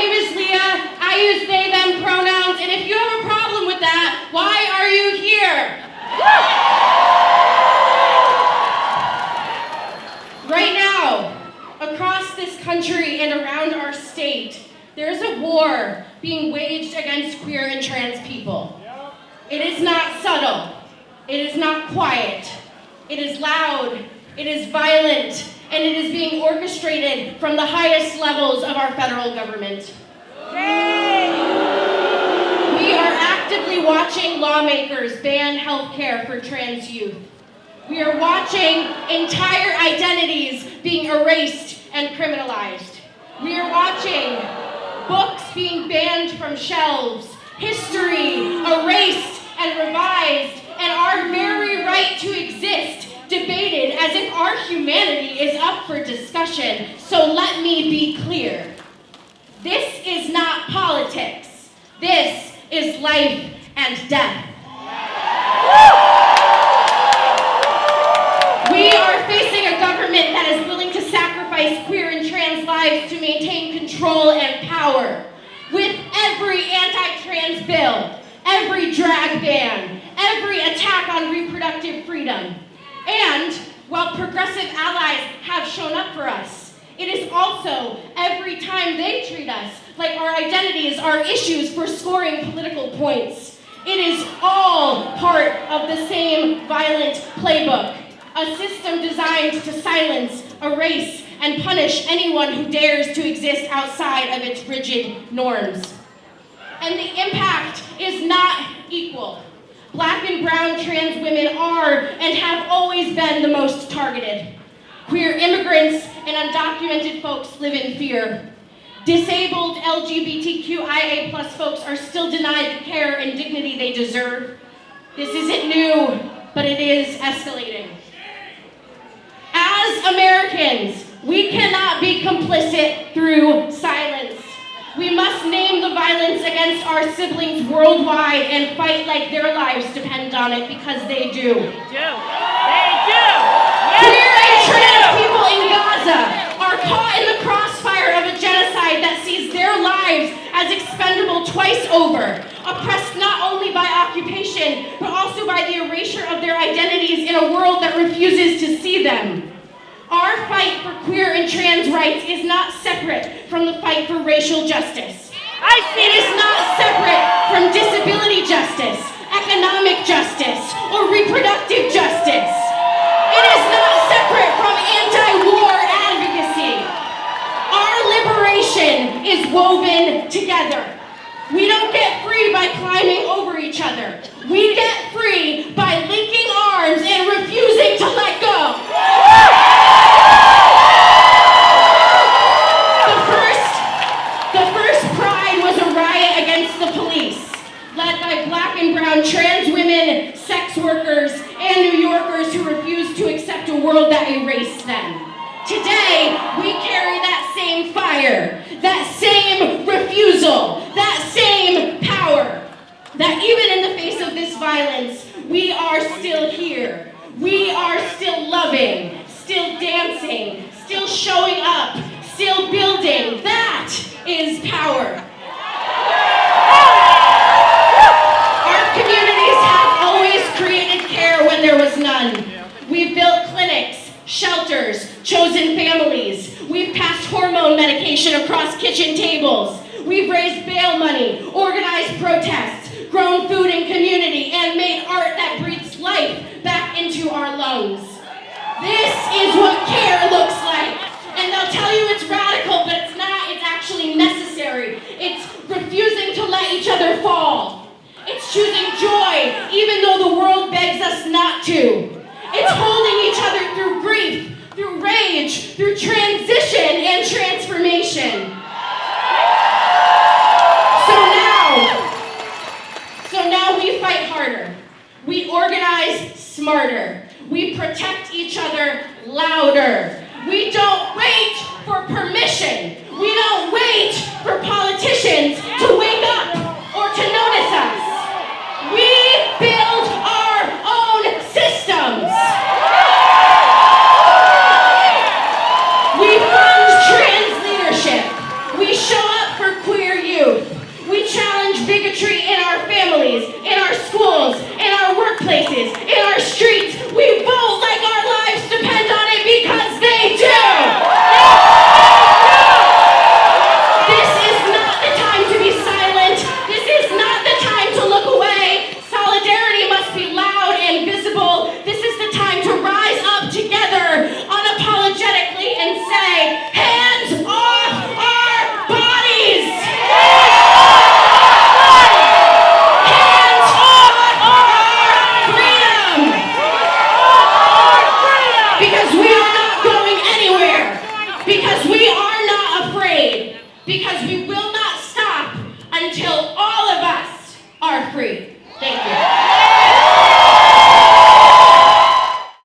name is Leah. I use they, them pronouns, and if you have a problem with that, why are you here? Right now, across this country and around our state, there's a war being waged against queer and trans people. It is not subtle. It is not quiet. It is loud. It is violent. And it is being orchestrated from the highest levels of our federal government. We are actively watching lawmakers ban health care for trans youth. We are watching entire identities being erased and criminalized. We are watching books being banned from shelves, history erased and revised, and our very right to exist debated as if our humanity is up for discussion. So let me be clear. This is not politics. This is life and death. We are facing a government that is willing to sacrifice queer and trans lives to maintain control and power. With every anti-trans bill, every drag ban, every attack on reproductive freedom. And while progressive allies have shown up for us, it is also every time they treat us like our identities are issues for scoring political points. It is all part of the same violent playbook, a system designed to silence, erase, and punish anyone who dares to exist outside of its rigid norms. And the impact is not equal. Black and brown trans women are and have always been the most targeted. Queer immigrants and undocumented folks live in fear. Disabled LGBTQIA+ folks are still denied the care and dignity they deserve. This isn't new, but it is escalating. As Americans, we cannot be complicit through silence. We must name the violence against our siblings worldwide and fight like their lives depend on it, because they do. They do. They do. Yes, queer and trans people in Gaza are caught in the crossfire of a genocide that sees their lives as expendable twice over, oppressed not only by occupation, but also by the erasure of their identities in a world that refuses to see them. Our fight for queer and trans rights is not separate from the fight for racial justice. It is not separate from disability justice, economic justice, or reproductive justice. It is not separate from anti-war advocacy. Our liberation is woven together. We don't get free by climbing over each other. We get free by linking arms and refusing to let go. The first Pride was a riot against the police, led by Black and brown trans women, sex workers, and New Yorkers who refused to accept a world that erased them. Today, we carry that same fire, that same refusal, that same power. That even in the face of this violence, we are still here. We are still loving, still dancing, still showing up, still building. That is power. Our communities have always created care when there was none. We've built clinics, shelters, chosen families. We've passed hormone medication across kitchen tables. We've raised bail money, organized protests, grown food in community, and made art that breathes life back into our lungs. This is what care looks like. And they'll tell you it's radical, but it's not. It's actually necessary. It's refusing to let each other fall. It's choosing joy, even though the world begs us not to. It's holding each other through grief, through rage, through transition and transformation. So now we fight harder. We organize smarter. We protect each other louder. We don't wait for permission